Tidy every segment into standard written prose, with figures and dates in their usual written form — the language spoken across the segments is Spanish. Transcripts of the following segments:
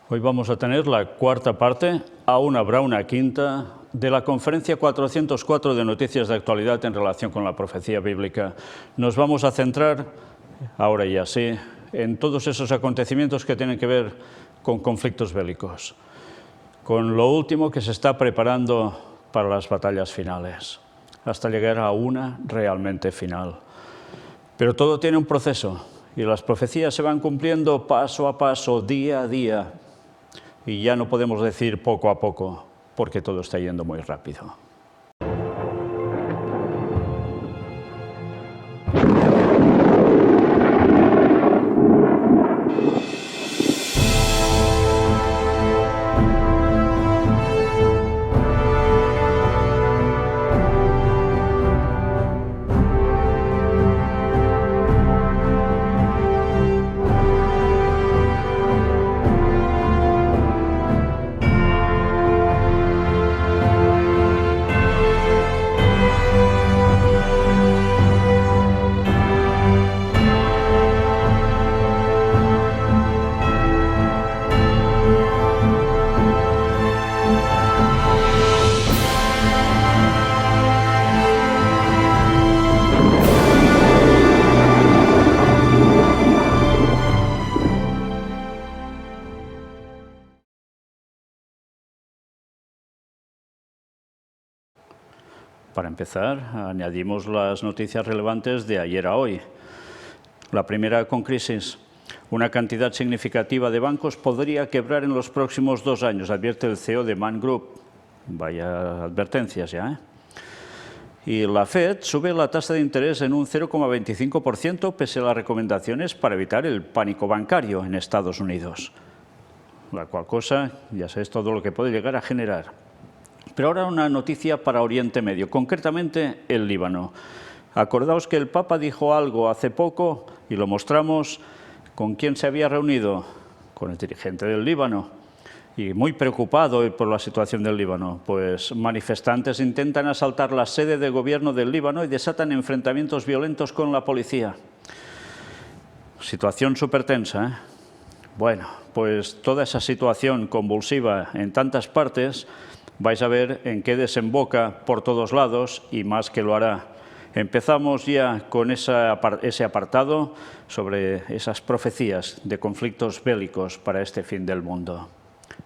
Hoy vamos a tener la cuarta parte, aún habrá una quinta, de la conferencia 404 de Noticias de Actualidad en relación con la profecía bíblica. Nos vamos a centrar, ahora ya sí, en todos esos acontecimientos que tienen que ver con conflictos bélicos, con lo último que se está preparando para las batallas finales, hasta llegar a una realmente final. Pero todo tiene un proceso y las profecías se van cumpliendo paso a paso, día a día. Y ya no podemos decir poco a poco, porque todo está yendo muy rápido. Para empezar, añadimos las noticias relevantes de ayer a hoy. La primera con crisis. Una cantidad significativa de bancos podría quebrar en los próximos 2 años, advierte el CEO de Man Group. Vaya advertencias ya, ¿eh? Y la Fed sube la tasa de interés en un 0,25% pese a las recomendaciones para evitar el pánico bancario en Estados Unidos. La cual cosa, ya sabéis todo lo que puede llegar a generar. Pero ahora una noticia para Oriente Medio, concretamente el Líbano. Acordaos que el Papa dijo algo hace poco y lo mostramos. ¿Con quién se había reunido? Con el dirigente del Líbano. Y muy preocupado por la situación del Líbano, pues manifestantes intentan asaltar la sede de gobierno del Líbano y desatan enfrentamientos violentos con la policía. Situación súper tensa, ¿eh? Bueno, pues toda esa situación convulsiva en tantas partes, vais a ver en qué desemboca por todos lados y más que lo hará. Empezamos ya con ese apartado sobre esas profecías de conflictos bélicos para este fin del mundo.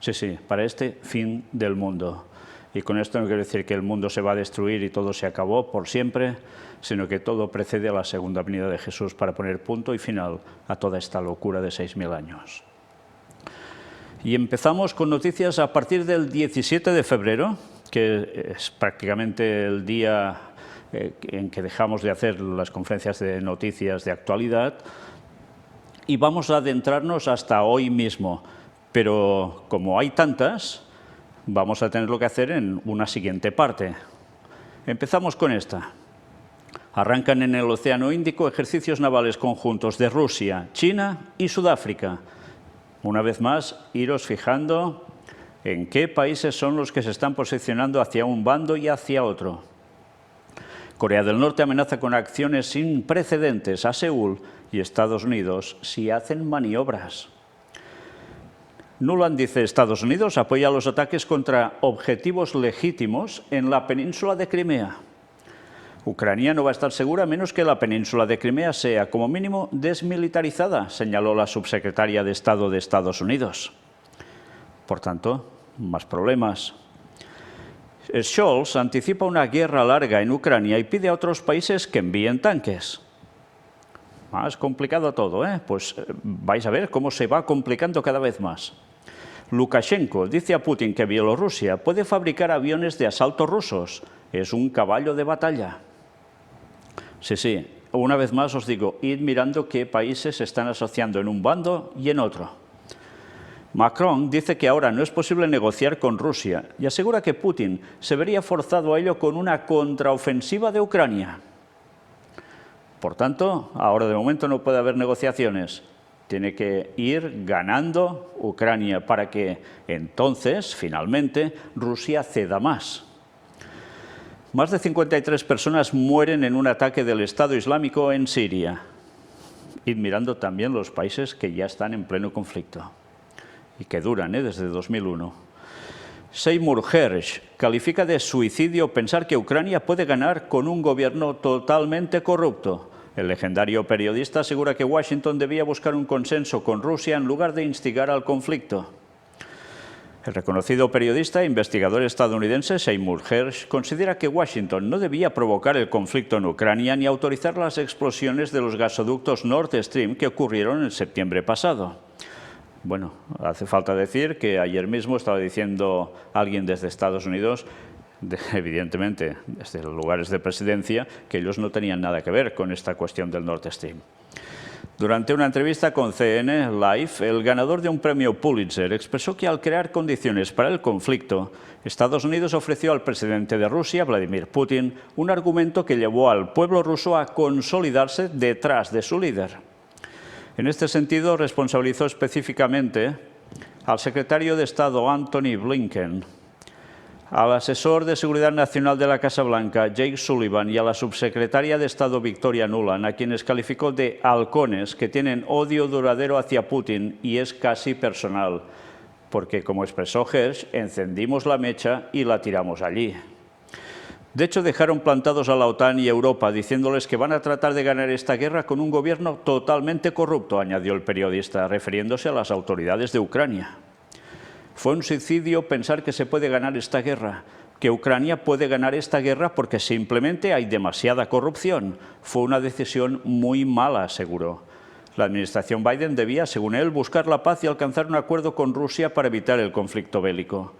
Sí, para este fin del mundo. Y con esto no quiero decir que el mundo se va a destruir y todo se acabó por siempre, sino que todo precede a la segunda venida de Jesús para poner punto y final a toda esta locura de 6000 años. Y empezamos con noticias a partir del 17 de febrero, que es prácticamente el día en que dejamos de hacer las conferencias de noticias de actualidad, y vamos a adentrarnos hasta hoy mismo. Pero como hay tantas, vamos a tenerlo que hacer en una siguiente parte. Empezamos con esta. Arrancan en el Océano Índico ejercicios navales conjuntos de Rusia, China y Sudáfrica. Una vez más, iros fijando en qué países son los que se están posicionando hacia un bando y hacia otro. Corea del Norte amenaza con acciones sin precedentes a Seúl y Estados Unidos si hacen maniobras. Nuland, dice Estados Unidos, apoya los ataques contra objetivos legítimos en la península de Crimea. Ucrania no va a estar segura a menos que la península de Crimea sea, como mínimo, desmilitarizada, señaló la subsecretaria de Estado de Estados Unidos. Por tanto, más problemas. Scholz anticipa una guerra larga en Ucrania y pide a otros países que envíen tanques. Más complicado todo, ¿eh? Pues vais a ver cómo se va complicando cada vez más. Lukashenko dice a Putin que Bielorrusia puede fabricar aviones de asalto rusos. Es un caballo de batalla. Sí, una vez más os digo, id mirando qué países se están asociando en un bando y en otro. Macron dice que ahora no es posible negociar con Rusia y asegura que Putin se vería forzado a ello con una contraofensiva de Ucrania. Por tanto, ahora de momento no puede haber negociaciones. Tiene que ir ganando Ucrania para que entonces, finalmente, Rusia ceda más. Más de 53 personas mueren en un ataque del Estado Islámico en Siria. Id mirando también los países que ya están en pleno conflicto. y que duran desde 2001. Seymour Hersh califica de suicidio pensar que Ucrania puede ganar con un gobierno totalmente corrupto. El legendario periodista asegura que Washington debía buscar un consenso con Rusia en lugar de instigar al conflicto. El reconocido periodista e investigador estadounidense Seymour Hersh considera que Washington no debía provocar el conflicto en Ucrania ni autorizar las explosiones de los gasoductos Nord Stream que ocurrieron en septiembre pasado. Bueno, hace falta decir que ayer mismo estaba diciendo alguien desde Estados Unidos, evidentemente desde los lugares de presidencia, que ellos no tenían nada que ver con esta cuestión del Nord Stream. Durante una entrevista con CNN Live, el ganador de un premio Pulitzer expresó que al crear condiciones para el conflicto, Estados Unidos ofreció al presidente de Rusia, Vladimir Putin, un argumento que llevó al pueblo ruso a consolidarse detrás de su líder. En este sentido, responsabilizó específicamente al secretario de Estado Antony Blinken, al asesor de Seguridad Nacional de la Casa Blanca, Jake Sullivan, y a la subsecretaria de Estado, Victoria Nuland, a quienes calificó de halcones que tienen odio duradero hacia Putin y es casi personal, porque, como expresó Hersh, encendimos la mecha y la tiramos allí. De hecho, dejaron plantados a la OTAN y Europa, diciéndoles que van a tratar de ganar esta guerra con un gobierno totalmente corrupto, añadió el periodista, refiriéndose a las autoridades de Ucrania. Fue un suicidio pensar que se puede ganar esta guerra, que Ucrania puede ganar esta guerra porque simplemente hay demasiada corrupción. Fue una decisión muy mala, aseguró. La administración Biden debía, según él, buscar la paz y alcanzar un acuerdo con Rusia para evitar el conflicto bélico.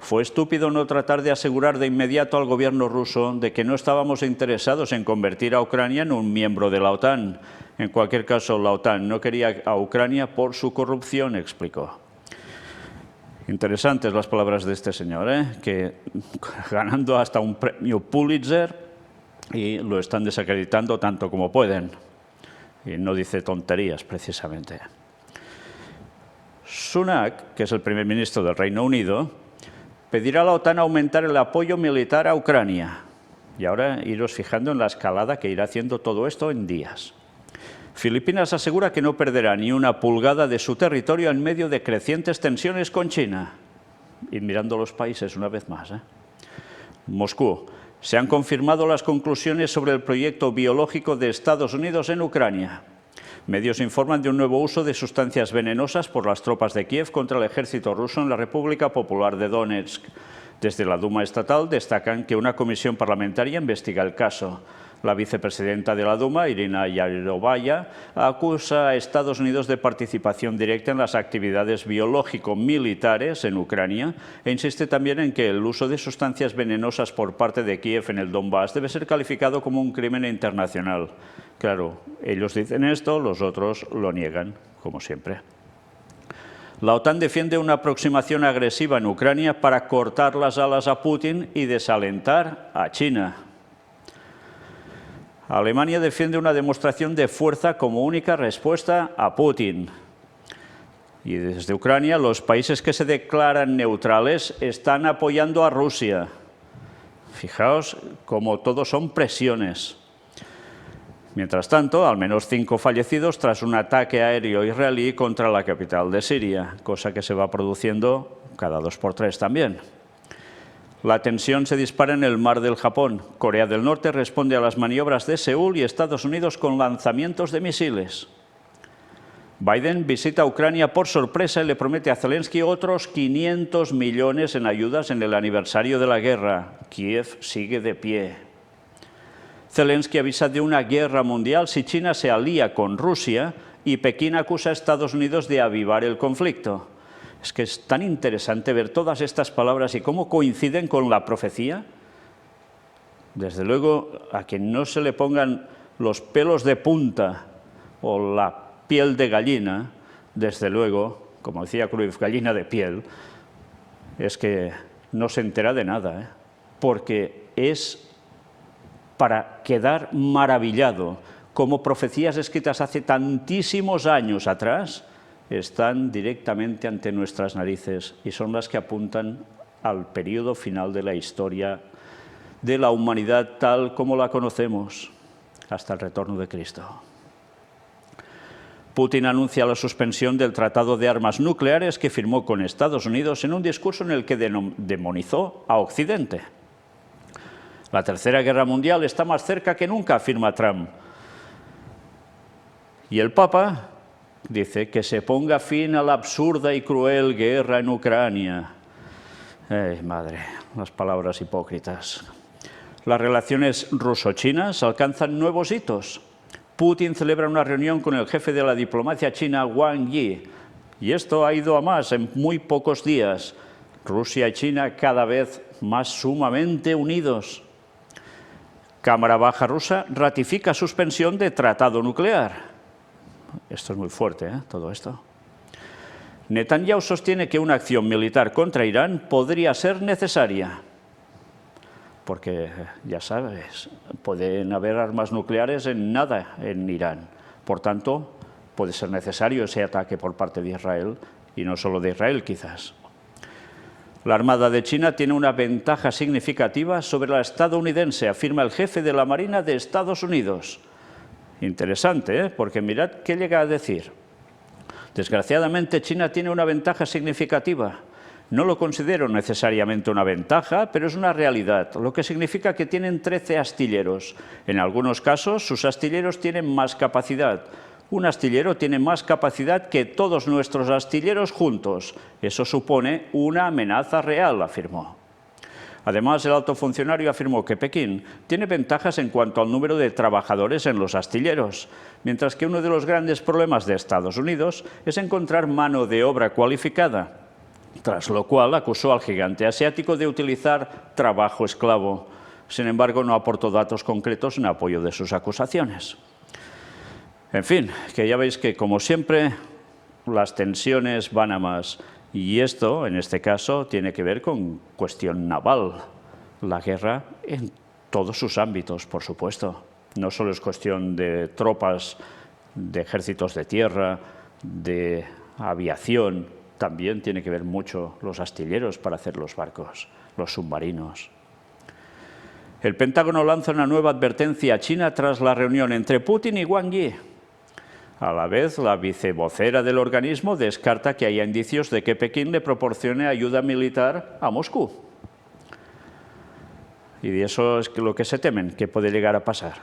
Fue estúpido no tratar de asegurar de inmediato al gobierno ruso de que no estábamos interesados en convertir a Ucrania en un miembro de la OTAN. En cualquier caso, la OTAN no quería a Ucrania por su corrupción, explicó. Interesantes las palabras de este señor, que ganando hasta un premio Pulitzer y lo están desacreditando tanto como pueden. Y no dice tonterías, precisamente. Sunak, que es el primer ministro del Reino Unido, pedirá a la OTAN aumentar el apoyo militar a Ucrania. Y ahora iros fijando en la escalada que irá haciendo todo esto en días. Filipinas asegura que no perderá ni una pulgada de su territorio en medio de crecientes tensiones con China. Y mirando los países una vez más. Moscú. Se han confirmado las conclusiones sobre el proyecto biológico de Estados Unidos en Ucrania. Medios informan de un nuevo uso de sustancias venenosas por las tropas de Kiev contra el ejército ruso en la República Popular de Donetsk. Desde la Duma estatal destacan que una comisión parlamentaria investiga el caso. La vicepresidenta de la Duma, Irina Yarovaya, acusa a Estados Unidos de participación directa en las actividades biológico-militares en Ucrania e insiste también en que el uso de sustancias venenosas por parte de Kiev en el Donbass debe ser calificado como un crimen internacional. Claro, ellos dicen esto, los otros lo niegan, como siempre. La OTAN defiende una aproximación agresiva en Ucrania para cortar las alas a Putin y desalentar a China. Alemania defiende una demostración de fuerza como única respuesta a Putin. Y desde Ucrania, los países que se declaran neutrales están apoyando a Rusia. Fijaos cómo todo son presiones. Mientras tanto, al menos 5 fallecidos tras un ataque aéreo israelí contra la capital de Siria, cosa que se va produciendo cada 2 por 3 también. La tensión se dispara en el mar del Japón. Corea del Norte responde a las maniobras de Seúl y Estados Unidos con lanzamientos de misiles. Biden visita Ucrania por sorpresa y le promete a Zelensky otros 500 millones en ayudas en el aniversario de la guerra. Kiev sigue de pie. Zelensky avisa de una guerra mundial si China se alía con Rusia y Pekín acusa a Estados Unidos de avivar el conflicto. Es que es tan interesante ver todas estas palabras y cómo coinciden con la profecía. Desde luego, a quien no se le pongan los pelos de punta o la piel de gallina, desde luego, como decía Cruyff, gallina de piel, es que no se entera de nada, porque es para quedar maravillado, como profecías escritas hace tantísimos años atrás, están directamente ante nuestras narices y son las que apuntan al periodo final de la historia de la humanidad tal como la conocemos, hasta el retorno de Cristo. Putin anuncia la suspensión del Tratado de Armas Nucleares que firmó con Estados Unidos en un discurso en el que demonizó a Occidente. La Tercera Guerra Mundial está más cerca que nunca, afirma Trump. Y el Papa dice que se ponga fin a la absurda y cruel guerra en Ucrania. ¡Ay, madre! Las palabras hipócritas. Las relaciones ruso-chinas alcanzan nuevos hitos. Putin celebra una reunión con el jefe de la diplomacia china, Wang Yi. Y esto ha ido a más en muy pocos días. Rusia y China cada vez más sumamente unidos. Cámara Baja rusa ratifica suspensión de tratado nuclear. Esto es muy fuerte, todo esto. Netanyahu sostiene que una acción militar contra Irán podría ser necesaria. Porque, ya sabes, pueden haber armas nucleares en nada en Irán. Por tanto, puede ser necesario ese ataque por parte de Israel, y no solo de Israel, quizás. La Armada de China tiene una ventaja significativa sobre la estadounidense, afirma el jefe de la Marina de Estados Unidos. Interesante, porque mirad qué llega a decir. Desgraciadamente, China tiene una ventaja significativa. No lo considero necesariamente una ventaja, pero es una realidad, lo que significa que tienen 13 astilleros. En algunos casos, sus astilleros tienen más capacidad. Un astillero tiene más capacidad que todos nuestros astilleros juntos. Eso supone una amenaza real, afirmó. Además, el alto funcionario afirmó que Pekín tiene ventajas en cuanto al número de trabajadores en los astilleros, mientras que uno de los grandes problemas de Estados Unidos es encontrar mano de obra cualificada, tras lo cual acusó al gigante asiático de utilizar trabajo esclavo. Sin embargo, no aportó datos concretos en apoyo de sus acusaciones. En fin, que ya veis que, como siempre, las tensiones van a más. Y esto, en este caso, tiene que ver con cuestión naval. La guerra en todos sus ámbitos, por supuesto. No solo es cuestión de tropas, de ejércitos de tierra, de aviación. También tiene que ver mucho los astilleros para hacer los barcos, los submarinos. El Pentágono lanza una nueva advertencia a China tras la reunión entre Putin y Wang Yi. A la vez, la vicevocera del organismo descarta que haya indicios de que Pekín le proporcione ayuda militar a Moscú. Y eso es lo que se temen, que puede llegar a pasar.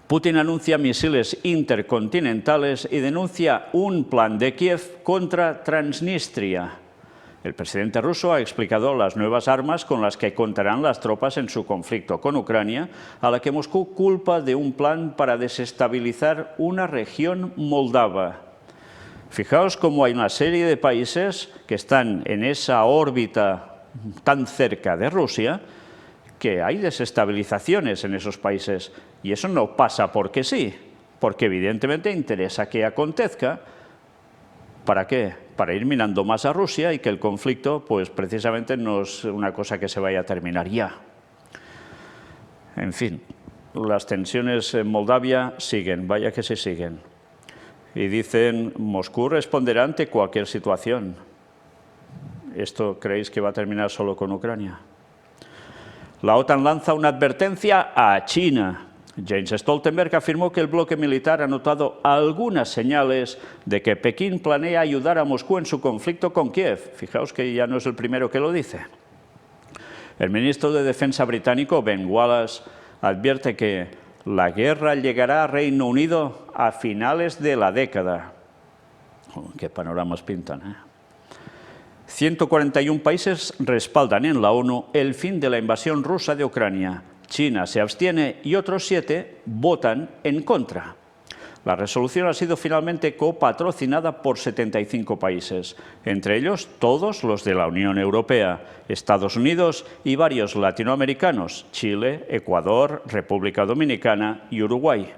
Putin anuncia misiles intercontinentales y denuncia un plan de Kiev contra Transnistria. El presidente ruso ha explicado las nuevas armas con las que contarán las tropas en su conflicto con Ucrania, a la que Moscú culpa de un plan para desestabilizar una región moldava. Fijaos cómo hay una serie de países que están en esa órbita tan cerca de Rusia, que hay desestabilizaciones en esos países. Y eso no pasa porque sí, porque evidentemente interesa que acontezca. ¿Para qué? Para ir minando más a Rusia y que el conflicto, pues precisamente no es una cosa que se vaya a terminar ya. En fin, las tensiones en Moldavia siguen, vaya que se siguen. Y dicen, Moscú responderá ante cualquier situación. ¿Esto creéis que va a terminar solo con Ucrania? La OTAN lanza una advertencia a China. Jens Stoltenberg afirmó que el bloque militar ha notado algunas señales de que Pekín planea ayudar a Moscú en su conflicto con Kiev. Fijaos que ya no es el primero que lo dice. El ministro de Defensa británico, Ben Wallace, advierte que la guerra llegará a Reino Unido a finales de la década. Qué panoramas pintan, 141 países respaldan en la ONU el fin de la invasión rusa de Ucrania. China se abstiene y otros 7 votan en contra. La resolución ha sido finalmente copatrocinada por 75 países, entre ellos todos los de la Unión Europea, Estados Unidos y varios latinoamericanos, Chile, Ecuador, República Dominicana y Uruguay.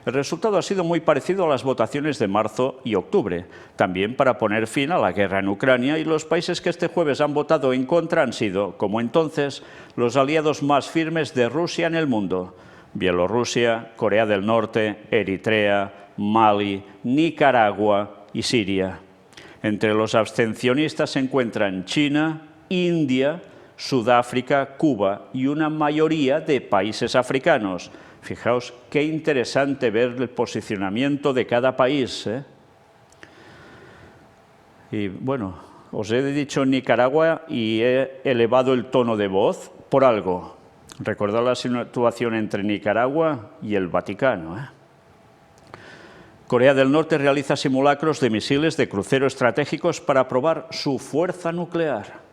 El resultado ha sido muy parecido a las votaciones de marzo y octubre, también para poner fin a la guerra en Ucrania, y los países que este jueves han votado en contra han sido, como entonces, los aliados más firmes de Rusia en el mundo: Bielorrusia, Corea del Norte, Eritrea, Mali, Nicaragua y Siria. Entre los abstencionistas se encuentran China, India, Sudáfrica, Cuba y una mayoría de países africanos. Fijaos qué interesante ver el posicionamiento de cada país, ¿eh? Y bueno, os he dicho Nicaragua y he elevado el tono de voz por algo. Recordad la situación entre Nicaragua y el Vaticano, ¿eh? Corea del Norte realiza simulacros de misiles de crucero estratégicos para probar su fuerza nuclear.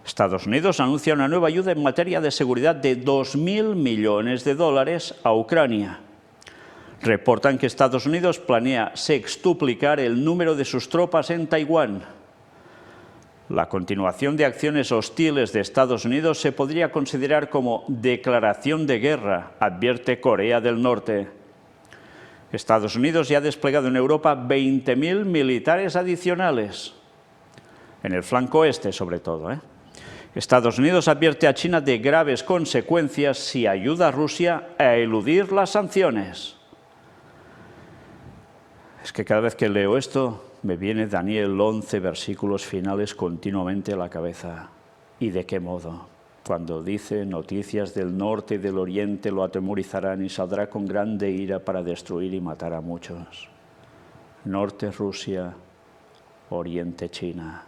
Estados Unidos anuncia una nueva ayuda en materia de seguridad de 2.000 millones de dólares a Ucrania. Reportan que Estados Unidos planea sextuplicar el número de sus tropas en Taiwán. La continuación de acciones hostiles de Estados Unidos se podría considerar como declaración de guerra, advierte Corea del Norte. Estados Unidos ya ha desplegado en Europa 20.000 militares adicionales, en el flanco este sobre todo, ¿eh? Estados Unidos advierte a China de graves consecuencias si ayuda a Rusia a eludir las sanciones. Es que cada vez que leo esto me viene Daniel 11, versículos finales continuamente a la cabeza. ¿Y de qué modo? Cuando dice: noticias del norte y del oriente lo atemorizarán y saldrá con grande ira para destruir y matar a muchos. Norte Rusia, oriente China.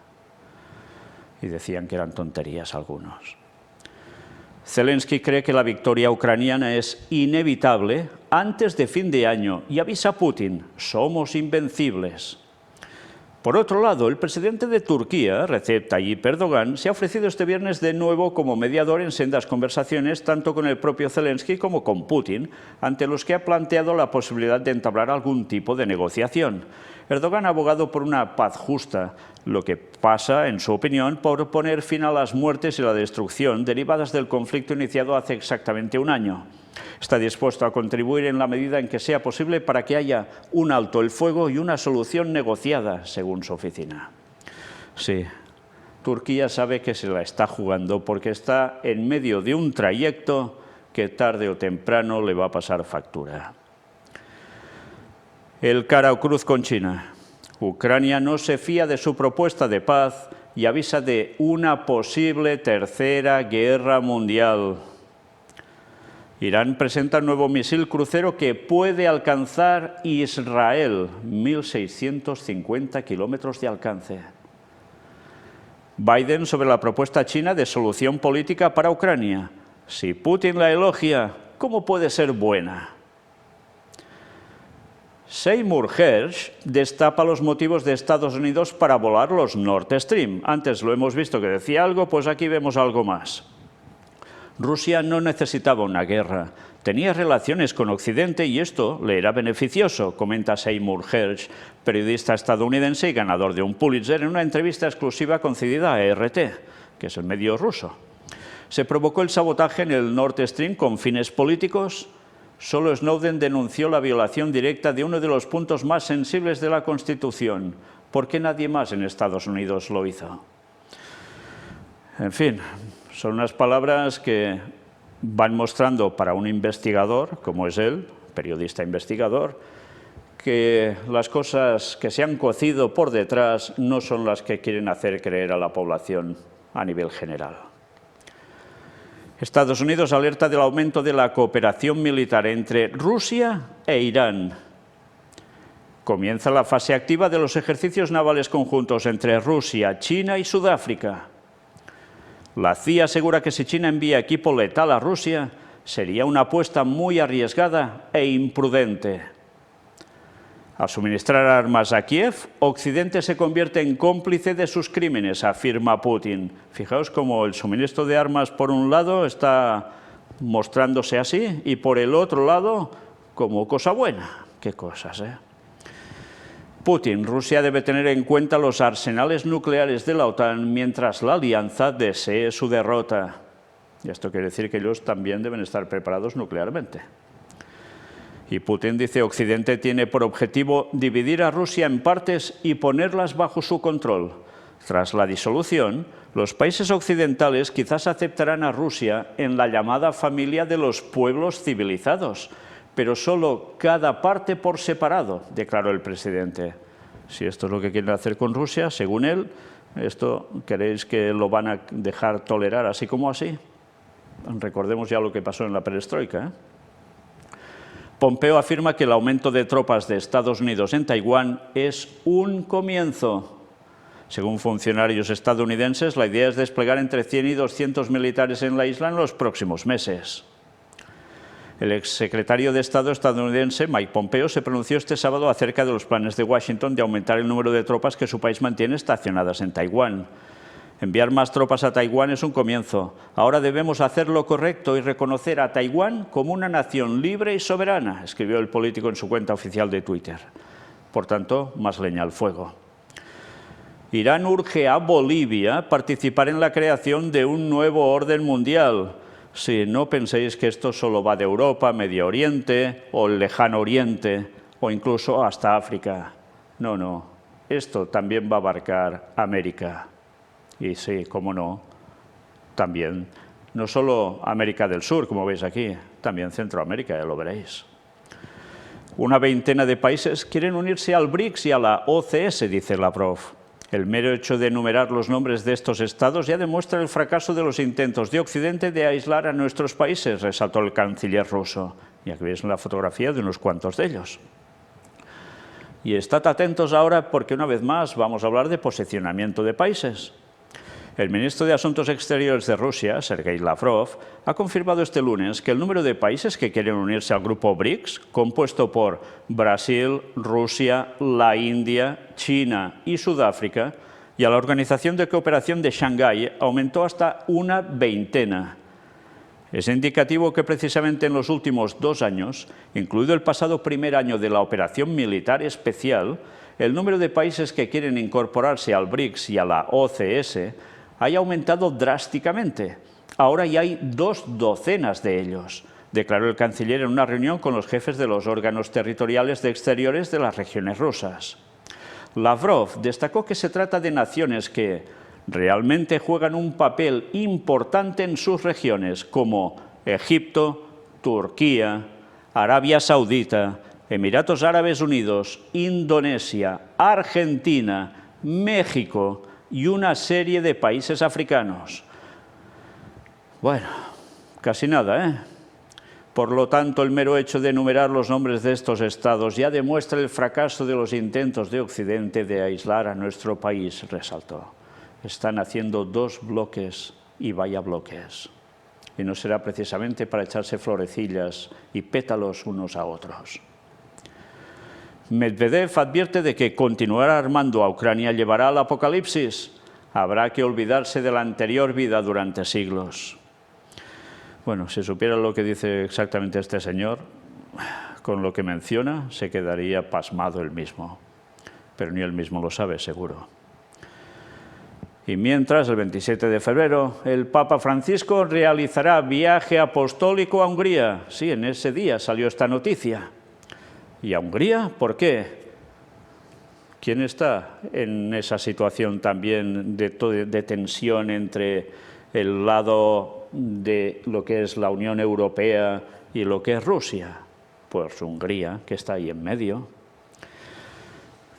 Y decían que eran tonterías algunos. Zelensky cree que la victoria ucraniana es inevitable antes de fin de año y avisa a Putin: somos invencibles. Por otro lado, el presidente de Turquía, Recep Tayyip Erdogan, se ha ofrecido este viernes de nuevo como mediador en sendas conversaciones tanto con el propio Zelensky como con Putin, ante los que ha planteado la posibilidad de entablar algún tipo de negociación. Erdogan ha abogado por una paz justa, lo que pasa, en su opinión, por poner fin a las muertes y la destrucción derivadas del conflicto iniciado hace exactamente un año. Está dispuesto a contribuir en la medida en que sea posible para que haya un alto el fuego y una solución negociada, según su oficina. Sí, Turquía sabe que se la está jugando porque está en medio de un trayecto que tarde o temprano le va a pasar factura. El cara o cruz con China. Ucrania no se fía de su propuesta de paz y avisa de una posible tercera guerra mundial. Irán presenta un nuevo misil crucero que puede alcanzar Israel, 1.650 kilómetros de alcance. Biden sobre la propuesta china de solución política para Ucrania. Si Putin la elogia, ¿cómo puede ser buena? Seymour Hersh destapa los motivos de Estados Unidos para volar los Nord Stream. Antes lo hemos visto que decía algo, pues aquí vemos algo más. Rusia no necesitaba una guerra, tenía relaciones con Occidente y esto le era beneficioso, comenta Seymour Hersh, periodista estadounidense y ganador de un Pulitzer, en una entrevista exclusiva concedida a RT, que es el medio ruso. ¿Se provocó el sabotaje en el Nord Stream con fines políticos? Solo Snowden denunció la violación directa de uno de los puntos más sensibles de la Constitución. ¿Por qué nadie más en Estados Unidos lo hizo? En fin, son unas palabras que van mostrando para un investigador, como es él, periodista investigador, que las cosas que se han cocido por detrás no son las que quieren hacer creer a la población a nivel general. Estados Unidos alerta del aumento de la cooperación militar entre Rusia e Irán. Comienza la fase activa de los ejercicios navales conjuntos entre Rusia, China y Sudáfrica. La CIA asegura que si China envía equipo letal a Rusia, sería una apuesta muy arriesgada e imprudente. Al suministrar armas a Kiev, Occidente se convierte en cómplice de sus crímenes, afirma Putin. Fijaos cómo el suministro de armas por un lado está mostrándose así y por el otro lado como cosa buena. Qué cosas, ¿eh? Putin: Rusia debe tener en cuenta los arsenales nucleares de la OTAN mientras la alianza desee su derrota. Y esto quiere decir que ellos también deben estar preparados nuclearmente. Y Putin dice: Occidente tiene por objetivo dividir a Rusia en partes y ponerlas bajo su control. Tras la disolución, los países occidentales quizás aceptarán a Rusia en la llamada familia de los pueblos civilizados, pero solo cada parte por separado, declaró el presidente. Si esto es lo que quieren hacer con Rusia, según él, ¿esto queréis que lo van a dejar tolerar así como así? Recordemos ya lo que pasó en la perestroika, ¿eh? Pompeo afirma que el aumento de tropas de Estados Unidos en Taiwán es un comienzo. Según funcionarios estadounidenses, la idea es desplegar entre 100 y 200 militares en la isla en los próximos meses. El exsecretario de Estado estadounidense, Mike Pompeo, se pronunció este sábado acerca de los planes de Washington de aumentar el número de tropas que su país mantiene estacionadas en Taiwán. Enviar más tropas a Taiwán es un comienzo. Ahora debemos hacer lo correcto y reconocer a Taiwán como una nación libre y soberana, escribió el político en su cuenta oficial de Twitter. Por tanto, más leña al fuego. Irán urge a Bolivia participar en la creación de un nuevo orden mundial. Si no penséis que esto solo va de Europa, Medio Oriente o el Lejano Oriente o incluso hasta África. No, no. Esto también va a abarcar América. Y sí, cómo no, también, no solo América del Sur, como veis aquí, también Centroamérica, ya lo veréis. Una veintena de países quieren unirse al BRICS y a la OCS, dice Lavrov. El mero hecho de enumerar los nombres de estos estados ya demuestra el fracaso de los intentos de Occidente de aislar a nuestros países, resaltó el canciller ruso. Y aquí veis la fotografía de unos cuantos de ellos. Y estad atentos ahora porque una vez más vamos a hablar de posicionamiento de países. El ministro de Asuntos Exteriores de Rusia, Sergei Lavrov, ha confirmado este lunes que el número de países que quieren unirse al grupo BRICS, compuesto por Brasil, Rusia, la India, China y Sudáfrica, y a la Organización de Cooperación de Shanghái, aumentó hasta una veintena. Es indicativo que precisamente en los últimos 2 años, incluido el pasado primer año de la operación militar especial, el número de países que quieren incorporarse al BRICS y a la OCS haya aumentado drásticamente. Ahora ya hay 2 docenas de ellos, declaró el canciller en una reunión con los jefes de los órganos territoriales de exteriores de las regiones rusas. Lavrov destacó que se trata de naciones que realmente juegan un papel importante en sus regiones, como Egipto, Turquía, Arabia Saudita, Emiratos Árabes Unidos, Indonesia, Argentina, México y una serie de países africanos. Bueno, casi nada, ¿eh? Por lo tanto, el mero hecho de enumerar los nombres de estos estados ya demuestra el fracaso de los intentos de Occidente de aislar a nuestro país, resaltó. Están haciendo 2 bloques y vaya bloques. Y no será precisamente para echarse florecillas y pétalos unos a otros. Medvedev advierte de que continuar armando a Ucrania llevará al apocalipsis. Habrá que olvidarse de la anterior vida durante siglos. Bueno, si supiera lo que dice exactamente este señor, con lo que menciona, se quedaría pasmado él mismo. Pero ni él mismo lo sabe, seguro. Y mientras, el 27 de febrero, el Papa Francisco realizará viaje apostólico a Hungría. Sí, en ese día salió esta noticia. ¿Y a Hungría? ¿Por qué? ¿Quién está en esa situación también de tensión entre el lado de lo que es la Unión Europea y lo que es Rusia? Pues Hungría, que está ahí en medio.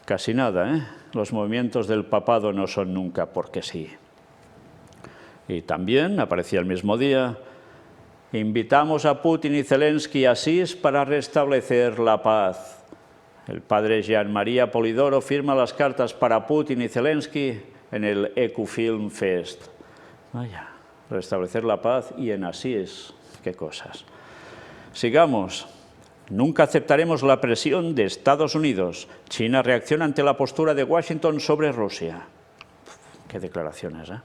Casi nada, ¿eh? Los movimientos del papado no son nunca porque sí. Y también aparecía el mismo día: invitamos a Putin y Zelensky a Asís para restablecer la paz. El padre Jean-Marie Polidoro firma las cartas para Putin y Zelensky en el Ecufilm Fest. Vaya, restablecer la paz y en Asís, qué cosas. Sigamos. Nunca aceptaremos la presión de Estados Unidos. China reacciona ante la postura de Washington sobre Rusia. Qué declaraciones, ¿eh?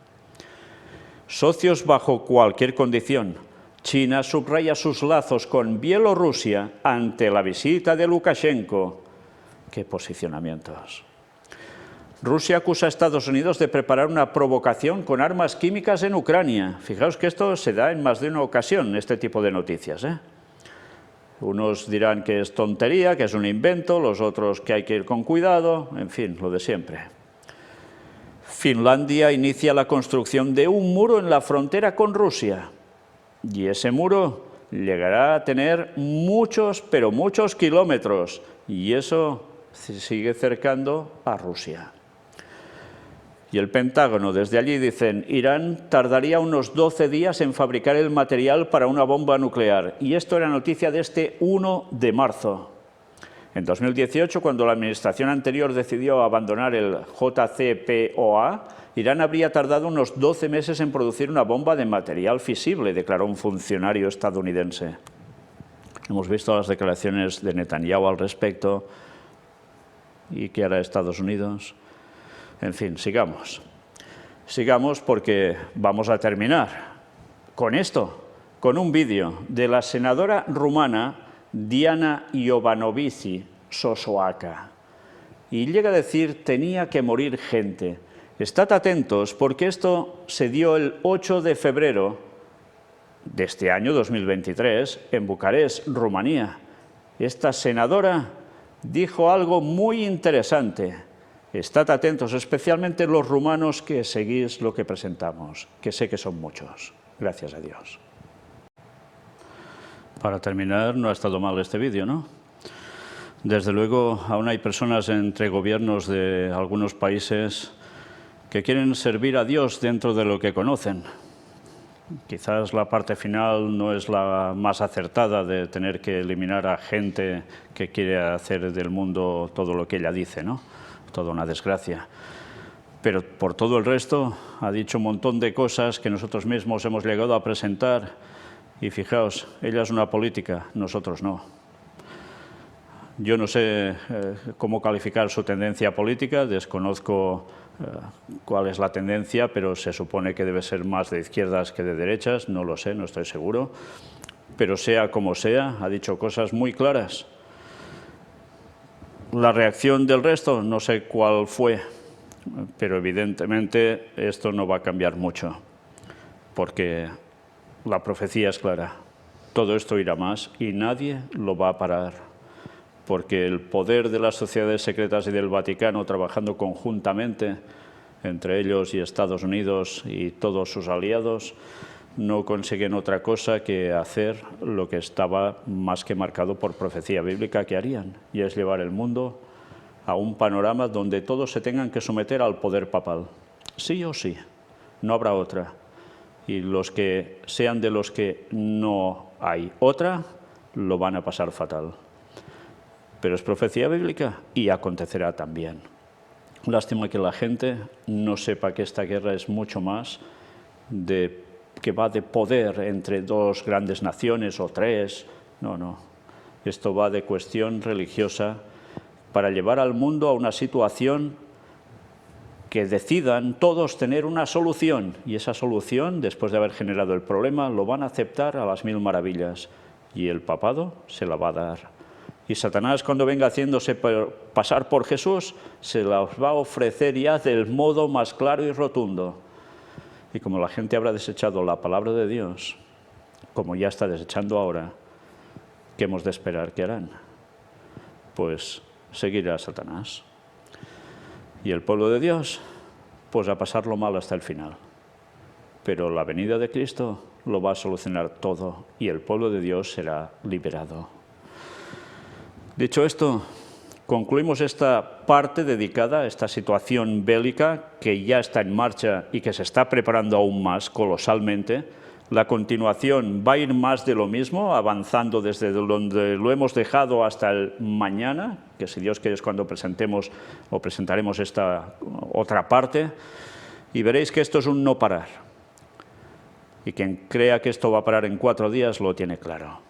Socios bajo cualquier condición. China subraya sus lazos con Bielorrusia ante la visita de Lukashenko. ¡Qué posicionamientos! Rusia acusa a Estados Unidos de preparar una provocación con armas químicas en Ucrania. Fijaos que esto se da en más de una ocasión, este tipo de noticias, ¿eh? Unos dirán que es tontería, que es un invento, los otros que hay que ir con cuidado, en fin, lo de siempre. Finlandia inicia la construcción de un muro en la frontera con Rusia. Y ese muro llegará a tener muchos, pero muchos kilómetros. Y eso se sigue cercando a Rusia. Y el Pentágono, desde allí dicen, Irán tardaría unos 12 días en fabricar el material para una bomba nuclear. Y esto era noticia de este 1 de marzo. En 2018, cuando la administración anterior decidió abandonar el JCPOA, Irán habría tardado unos 12 meses en producir una bomba de material fisible, declaró un funcionario estadounidense. Hemos visto las declaraciones de Netanyahu al respecto. ¿Y qué hará Estados Unidos? En fin, sigamos. Sigamos porque vamos a terminar con esto, con un vídeo de la senadora rumana Diana Iovanovici Sosoaca. Y llega a decir, tenía que morir gente. Estad atentos porque esto se dio el 8 de febrero de este año 2023 en Bucarest, Rumanía. Esta senadora dijo algo muy interesante. Estad atentos, especialmente los rumanos que seguís lo que presentamos, que sé que son muchos. Gracias a Dios. Para terminar, no ha estado mal este vídeo, ¿no? Desde luego, aún hay personas entre gobiernos de algunos países que quieren servir a Dios dentro de lo que conocen. Quizás la parte final no es la más acertada de tener que eliminar a gente que quiere hacer del mundo todo lo que ella dice, ¿no? Toda una desgracia. Pero por todo el resto ha dicho un montón de cosas que nosotros mismos hemos llegado a presentar y fijaos, ella es una política, nosotros no. Yo no sé cómo calificar su tendencia política, desconozco cuál es la tendencia, pero se supone que debe ser más de izquierdas que de derechas, no lo sé, no estoy seguro. Pero sea como sea, ha dicho cosas muy claras. La reacción del resto, no sé cuál fue, pero evidentemente esto no va a cambiar mucho, porque la profecía es clara. Todo esto irá más y nadie lo va a parar, porque el poder de las sociedades secretas y del Vaticano trabajando conjuntamente, entre ellos y Estados Unidos y todos sus aliados, no consiguen otra cosa que hacer lo que estaba más que marcado por profecía bíblica que harían, y es llevar el mundo a un panorama donde todos se tengan que someter al poder papal. Sí o sí, no habrá otra. Y los que sean de los que no hay otra, lo van a pasar fatal. Pero es profecía bíblica y acontecerá también. Lástima que la gente no sepa que esta guerra es mucho más que va de poder entre dos grandes naciones o tres. No, no. Esto va de cuestión religiosa para llevar al mundo a una situación que decidan todos tener una solución. Y esa solución, después de haber generado el problema, lo van a aceptar a las 1000 maravillas. Y el papado se la va a dar. Y Satanás, cuando venga haciéndose pasar por Jesús, se las va a ofrecer ya del modo más claro y rotundo. Y como la gente habrá desechado la palabra de Dios, como ya está desechando ahora, ¿qué hemos de esperar que harán? Pues seguir a Satanás. Y el pueblo de Dios, pues a pasarlo mal hasta el final. Pero la venida de Cristo lo va a solucionar todo y el pueblo de Dios será liberado. Dicho esto, concluimos esta parte dedicada a esta situación bélica que ya está en marcha y que se está preparando aún más colosalmente. La continuación va a ir más de lo mismo, avanzando desde donde lo hemos dejado hasta el mañana, que si Dios quiere es cuando presentemos o presentaremos esta otra parte, y veréis que esto es un no parar. Y quien crea que esto va a parar en 4 días lo tiene claro.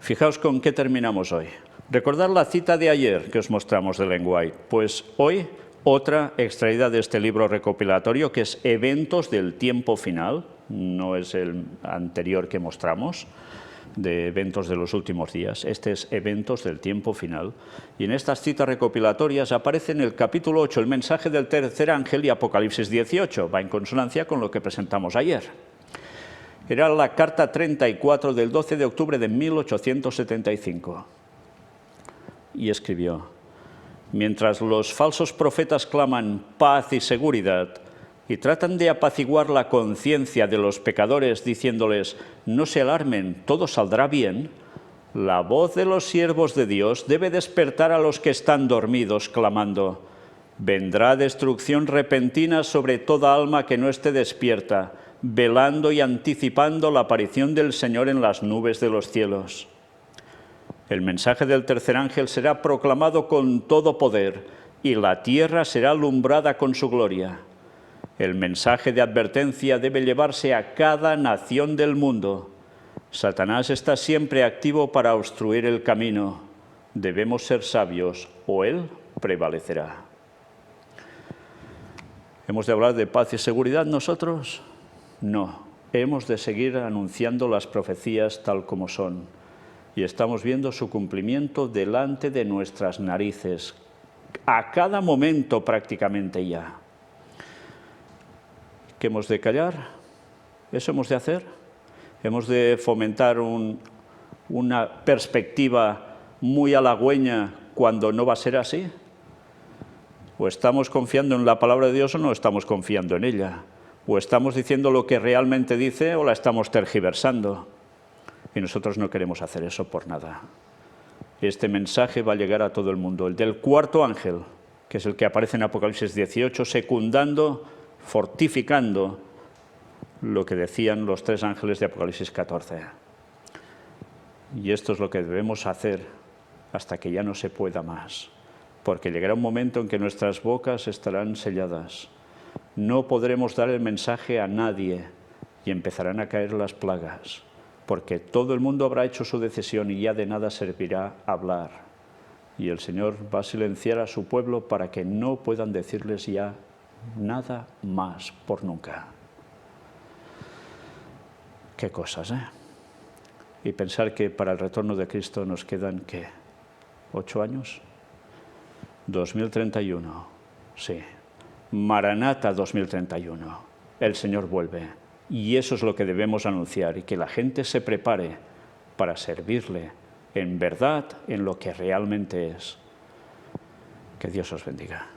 Fijaos con qué terminamos hoy. Recordad la cita de ayer que os mostramos de Ellen White. Pues hoy otra extraída de este libro recopilatorio que es Eventos del tiempo final, no es el anterior que mostramos, de eventos de los últimos días. Este es Eventos del tiempo final. Y en estas citas recopilatorias aparece en el capítulo 8 el mensaje del tercer ángel y Apocalipsis 18. Va en consonancia con lo que presentamos ayer. Era la carta 34 del 12 de octubre de 1875. Y escribió: mientras los falsos profetas claman paz y seguridad y tratan de apaciguar la conciencia de los pecadores diciéndoles no se alarmen, todo saldrá bien, la voz de los siervos de Dios debe despertar a los que están dormidos clamando Vendrá destrucción repentina sobre toda alma que no esté despierta, velando y anticipando la aparición del Señor en las nubes de los cielos. El mensaje del tercer ángel será proclamado con todo poder, y la tierra será alumbrada con su gloria. El mensaje de advertencia debe llevarse a cada nación del mundo. Satanás está siempre activo para obstruir el camino. Debemos ser sabios, o él prevalecerá. ¿Hemos de hablar de paz y seguridad nosotros? No, hemos de seguir anunciando las profecías tal como son. Y estamos viendo su cumplimiento delante de nuestras narices, a cada momento prácticamente ya. ¿Qué hemos de callar? ¿Eso hemos de hacer? ¿Hemos de fomentar una perspectiva muy halagüeña cuando no va a ser así? ¿O estamos confiando en la palabra de Dios o no estamos confiando en ella? ¿O estamos diciendo lo que realmente dice o la estamos tergiversando? Y nosotros no queremos hacer eso por nada. Este mensaje va a llegar a todo el mundo. El del cuarto ángel, que es el que aparece en Apocalipsis 18, secundando, fortificando lo que decían los tres ángeles de Apocalipsis 14. Y esto es lo que debemos hacer hasta que ya no se pueda más. Porque llegará un momento en que nuestras bocas estarán selladas. No podremos dar el mensaje a nadie y empezarán a caer las plagas. Porque todo el mundo habrá hecho su decisión y ya de nada servirá hablar. Y el Señor va a silenciar a su pueblo para que no puedan decirles ya nada más por nunca. Qué cosas, ¿eh? Y pensar que para el retorno de Cristo nos quedan, ¿qué? ¿8 años? 2031, sí. Maranata 2031. El Señor vuelve. Y eso es lo que debemos anunciar, y que la gente se prepare para servirle en verdad, en lo que realmente es. Que Dios os bendiga.